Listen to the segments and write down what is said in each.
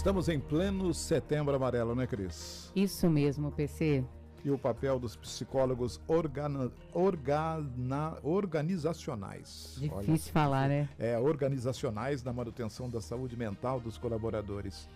Estamos em pleno Setembro Amarelo, né, Cris? Isso mesmo, PC. E o papel dos psicólogos organizacionais. Difícil falar, né? Organizacionais na manutenção da saúde mental dos colaboradores.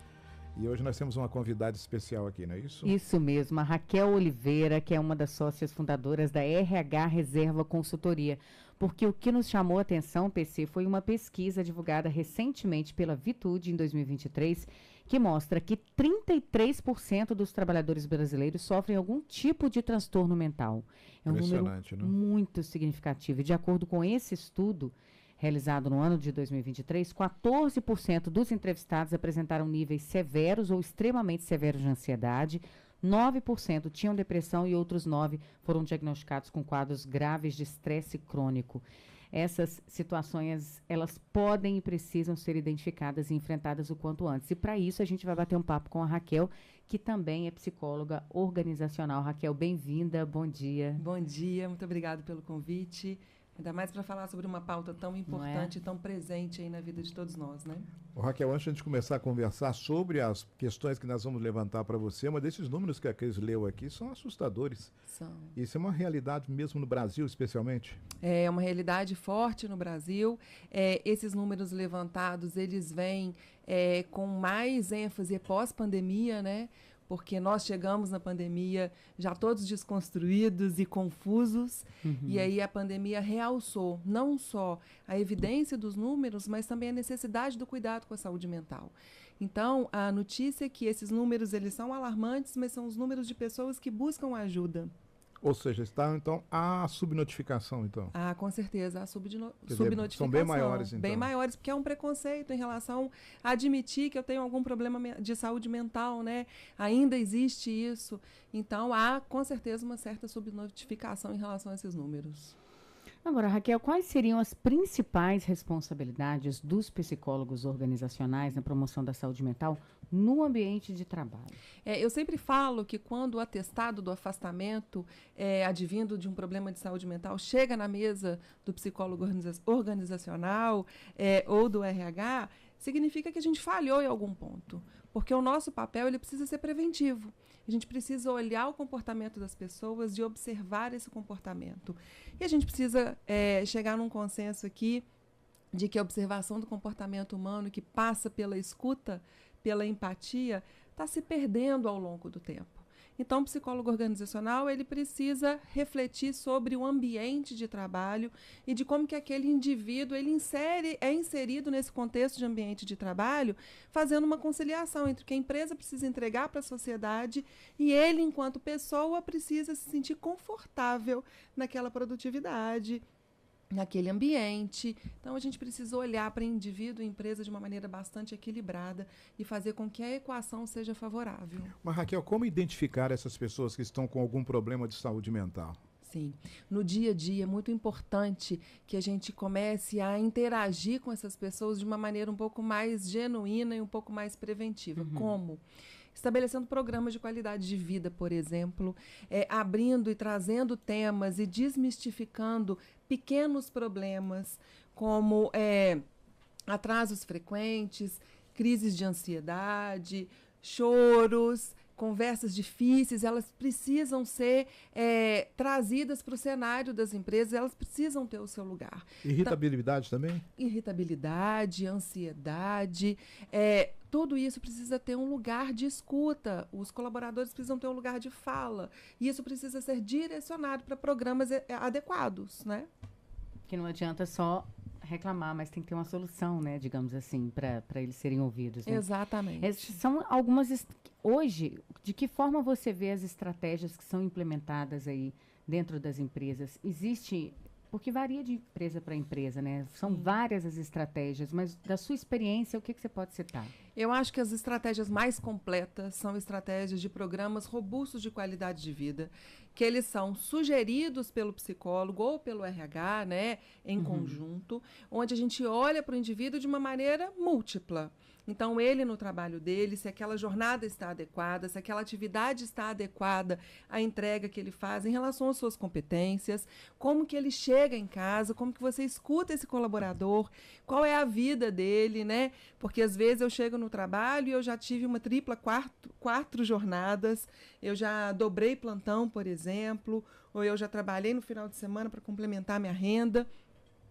E hoje nós temos uma convidada especial aqui, não é isso? Isso mesmo, a Raquel Oliveira, que é uma das sócias fundadoras da RH Reserva Consultoria. Porque o que nos chamou a atenção, PC, foi uma pesquisa divulgada recentemente pela Vitude em 2023, que mostra que 33% dos trabalhadores brasileiros sofrem algum tipo de transtorno mental. É um número muito significativo. E de acordo com esse estudo, realizado no ano de 2023, 14% dos entrevistados apresentaram níveis severos ou extremamente severos de ansiedade, 9% tinham depressão e outros 9% foram diagnosticados com quadros graves de estresse crônico. Essas situações, elas podem e precisam ser identificadas e enfrentadas o quanto antes. E para isso a gente vai bater um papo com a Raquel, que também é psicóloga organizacional. Raquel, bem-vinda, bom dia. Bom dia, muito obrigada pelo convite. Ainda mais para falar sobre uma pauta tão importante e tão presente aí na vida de todos nós, né? Raquel, antes de a gente começar a conversar sobre as questões que nós vamos levantar para você, mas desses números que a Cris leu aqui são assustadores. São. Isso é uma realidade mesmo no Brasil, especialmente? É uma realidade forte no Brasil. Esses números levantados, eles vêm com mais ênfase pós-pandemia, né? Porque nós chegamos na pandemia já todos desconstruídos e confusos, e aí a pandemia realçou não só a evidência dos números, mas também a necessidade do cuidado com a saúde mental. Então, a notícia é que esses números, eles são alarmantes, mas são os números de pessoas que buscam ajuda. Ou seja, está, então, a subnotificação, então? Ah, com certeza, a subnotificação. São bem maiores, então. Bem maiores, porque é um preconceito em relação a admitir que eu tenho algum problema de saúde mental, né? Ainda existe isso. Então, há, com certeza, uma certa subnotificação em relação a esses números. Agora, Raquel, quais seriam as principais responsabilidades dos psicólogos organizacionais na promoção da saúde mental no ambiente de trabalho? Eu sempre falo que quando o atestado do afastamento advindo de um problema de saúde mental chega na mesa do psicólogo organizacional ou do RH, significa que a gente falhou em algum ponto, porque o nosso papel ele precisa ser preventivo. A gente precisa olhar o comportamento das pessoas e observar esse comportamento. E a gente precisa chegar num consenso aqui de que a observação do comportamento humano, que passa pela escuta, pela empatia, está se perdendo ao longo do tempo. Então, o psicólogo organizacional ele precisa refletir sobre o ambiente de trabalho e de como que aquele indivíduo ele é inserido nesse contexto de ambiente de trabalho, fazendo uma conciliação entre o que a empresa precisa entregar para a sociedade e ele, enquanto pessoa, precisa se sentir confortável naquela produtividade, naquele ambiente. Então, a gente precisa olhar para indivíduo e empresa de uma maneira bastante equilibrada e fazer com que a equação seja favorável. Mas, Raquel, como identificar essas pessoas que estão com algum problema de saúde mental? Sim, no dia a dia é muito importante que a gente comece a interagir com essas pessoas de uma maneira um pouco mais genuína e um pouco mais preventiva. Como? Estabelecendo programas de qualidade de vida, por exemplo, abrindo e trazendo temas e desmistificando pequenos problemas, como atrasos frequentes, crises de ansiedade, choros, conversas difíceis, elas precisam ser trazidas para o cenário das empresas, elas precisam ter o seu lugar. Irritabilidade também? Irritabilidade, ansiedade, tudo isso precisa ter um lugar de escuta, os colaboradores precisam ter um lugar de fala, e isso precisa ser direcionado para programas adequados, né? Que não adianta só reclamar, mas tem que ter uma solução, né, digamos assim, para eles serem ouvidos. Né? Exatamente. São algumas... Hoje, de que forma você vê as estratégias que são implementadas aí dentro das empresas? Existe... Porque varia de empresa para empresa, né? São várias as estratégias, mas da sua experiência, o que você pode citar? Eu acho que as estratégias mais completas são estratégias de programas robustos de qualidade de vida, que eles são sugeridos pelo psicólogo ou pelo RH, né, em conjunto, onde a gente olha para o indivíduo de uma maneira múltipla. Então, ele no trabalho dele, se aquela jornada está adequada, se aquela atividade está adequada à entrega que ele faz em relação às suas competências, como que ele chega em casa, como que você escuta esse colaborador, qual é a vida dele, né? Porque às vezes eu chego no trabalho e eu já tive uma tripla, quatro jornadas, eu já dobrei plantão, por exemplo, ou eu já trabalhei no final de semana para complementar minha renda.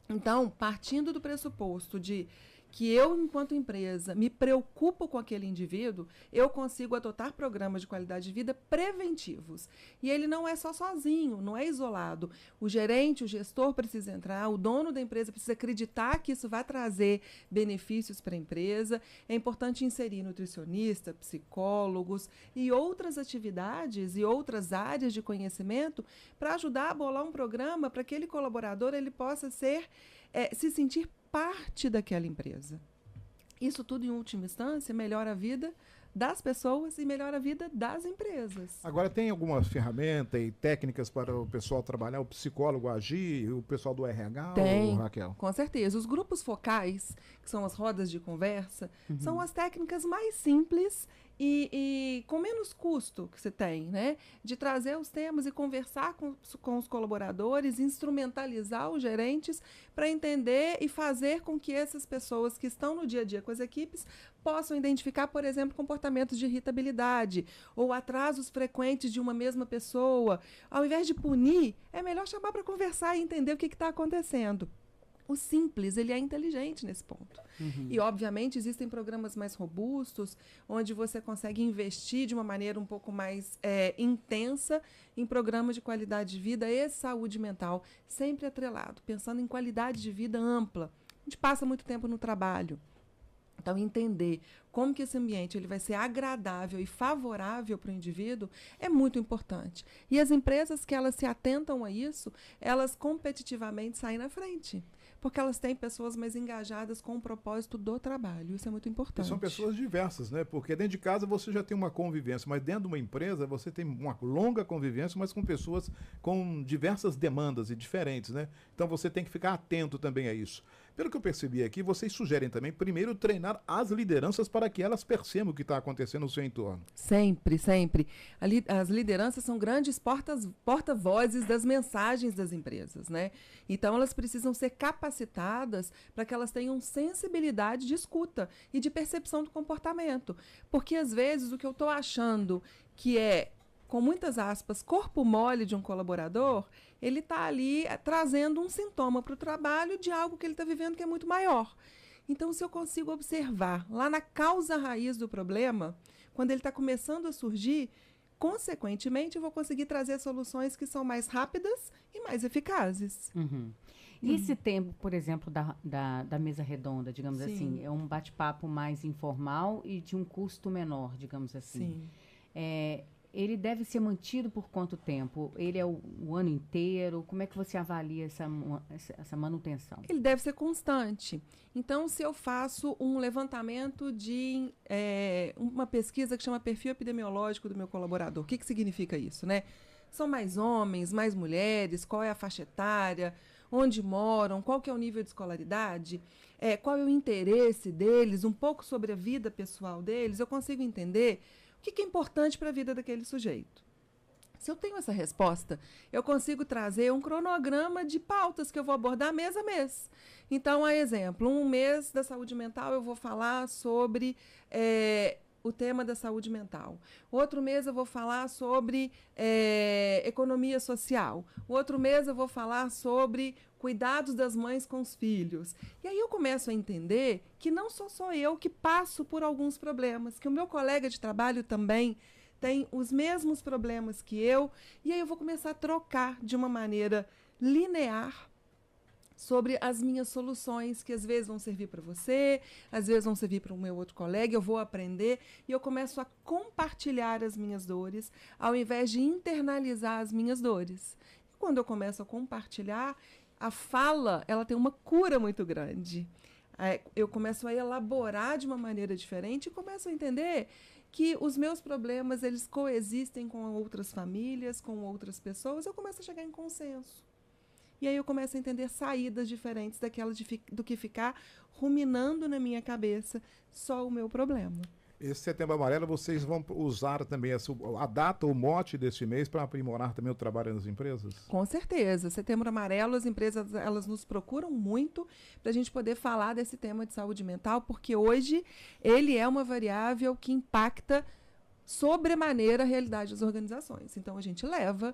Então, partindo do pressuposto de que eu, enquanto empresa, me preocupo com aquele indivíduo, eu consigo adotar programas de qualidade de vida preventivos. E ele não é só sozinho, não é isolado. O gerente, o gestor precisa entrar, o dono da empresa precisa acreditar que isso vai trazer benefícios para a empresa. É importante inserir nutricionista, psicólogos e outras atividades e outras áreas de conhecimento para ajudar a bolar um programa para que aquele colaborador ele possa se sentir parte daquela empresa. Isso tudo, em última instância, melhora a vida das pessoas e melhora a vida das empresas. Agora, tem alguma ferramenta e técnicas para o pessoal trabalhar, o psicólogo agir, o pessoal do RH? Tem, Raquel? Com certeza. Os grupos focais, que são as rodas de conversa, são as técnicas mais simples e com menos custo que você tem, né? De trazer os temas e conversar com os colaboradores, instrumentalizar os gerentes para entender e fazer com que essas pessoas que estão no dia a dia com as equipes possam identificar, por exemplo, comportamentos de irritabilidade ou atrasos frequentes de uma mesma pessoa. Ao invés de punir, é melhor chamar para conversar e entender o que está acontecendo. O simples, ele é inteligente nesse ponto. E, obviamente, existem programas mais robustos, onde você consegue investir de uma maneira um pouco mais intensa em programas de qualidade de vida e saúde mental, sempre atrelado, pensando em qualidade de vida ampla. A gente passa muito tempo no trabalho. Então, entender como que esse ambiente ele vai ser agradável e favorável para o indivíduo é muito importante. E as empresas que elas se atentam a isso, elas competitivamente saem na frente. Porque elas têm pessoas mais engajadas com o propósito do trabalho. Isso é muito importante. E são pessoas diversas, né? Porque dentro de casa você já tem uma convivência, mas dentro de uma empresa você tem uma longa convivência, mas com pessoas com diversas demandas e diferentes, né? Então você tem que ficar atento também a isso. Pelo que eu percebi aqui, vocês sugerem também, primeiro, treinar as lideranças para que elas percebam o que está acontecendo no seu entorno. Sempre, sempre. As lideranças são grandes porta-vozes das mensagens das empresas, né? Então, elas precisam ser capacitadas para que elas tenham sensibilidade de escuta e de percepção do comportamento. Porque, às vezes, o que eu estou achando que é, com muitas aspas, corpo mole de um colaborador, ele está ali trazendo um sintoma para o trabalho de algo que ele está vivendo que é muito maior. Então, se eu consigo observar lá na causa raiz do problema, quando ele está começando a surgir, consequentemente, eu vou conseguir trazer soluções que são mais rápidas e mais eficazes. E esse tempo, por exemplo, da mesa redonda, digamos Sim. assim, é um bate-papo mais informal e de um custo menor, digamos assim. Sim. Ele deve ser mantido por quanto tempo? Ele é o ano inteiro? Como é que você avalia essa manutenção? Ele deve ser constante. Então, se eu faço um levantamento de uma pesquisa que chama perfil epidemiológico do meu colaborador, o que significa isso, né? São mais homens, mais mulheres? Qual é a faixa etária? Onde moram? Qual que é o nível de escolaridade? Qual é o interesse deles? Um pouco sobre a vida pessoal deles? Eu consigo entender o que é importante para a vida daquele sujeito. Se eu tenho essa resposta, eu consigo trazer um cronograma de pautas que eu vou abordar mês a mês. Então, a exemplo, um mês da saúde mental eu vou falar sobre o tema da saúde mental. Outro mês eu vou falar sobre economia social. Outro mês eu vou falar sobre cuidados das mães com os filhos. E aí eu começo a entender que não sou eu que passo por alguns problemas, que o meu colega de trabalho também tem os mesmos problemas que eu, e aí eu vou começar a trocar de uma maneira linear sobre as minhas soluções, que às vezes vão servir para você, às vezes vão servir para o meu outro colega, eu vou aprender e eu começo a compartilhar as minhas dores, ao invés de internalizar as minhas dores. E quando eu começo a compartilhar, a fala, ela tem uma cura muito grande. Eu começo a elaborar de uma maneira diferente e começo a entender que os meus problemas, eles coexistem com outras famílias, com outras pessoas, eu começo a chegar em consenso. E aí eu começo a entender saídas diferentes do que ficar ruminando na minha cabeça só o meu problema. Esse Setembro Amarelo, vocês vão usar também a data, o mote deste mês para aprimorar também o trabalho nas empresas? Com certeza. Setembro Amarelo, as empresas elas nos procuram muito para a gente poder falar desse tema de saúde mental, porque hoje ele é uma variável que impacta sobremaneira a realidade das organizações. Então, a gente leva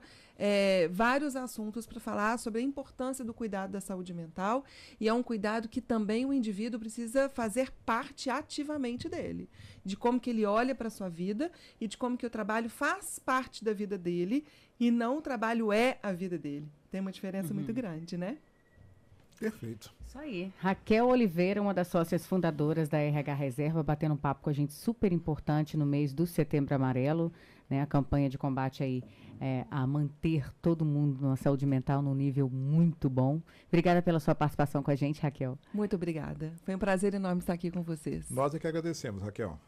vários assuntos para falar sobre a importância do cuidado da saúde mental, e é um cuidado que também o indivíduo precisa fazer parte ativamente dele, de como que ele olha para a sua vida e de como que o trabalho faz parte da vida dele e não o trabalho é a vida dele. Tem uma diferença muito grande, né? Perfeito. Isso aí. Raquel Oliveira, uma das sócias fundadoras da RH Reserva, batendo um papo com a gente super importante no mês do Setembro Amarelo, né? A campanha de combate aí a manter todo mundo na saúde mental num nível muito bom. Obrigada pela sua participação com a gente, Raquel. Muito obrigada. Foi um prazer enorme estar aqui com vocês. Nós é que agradecemos, Raquel.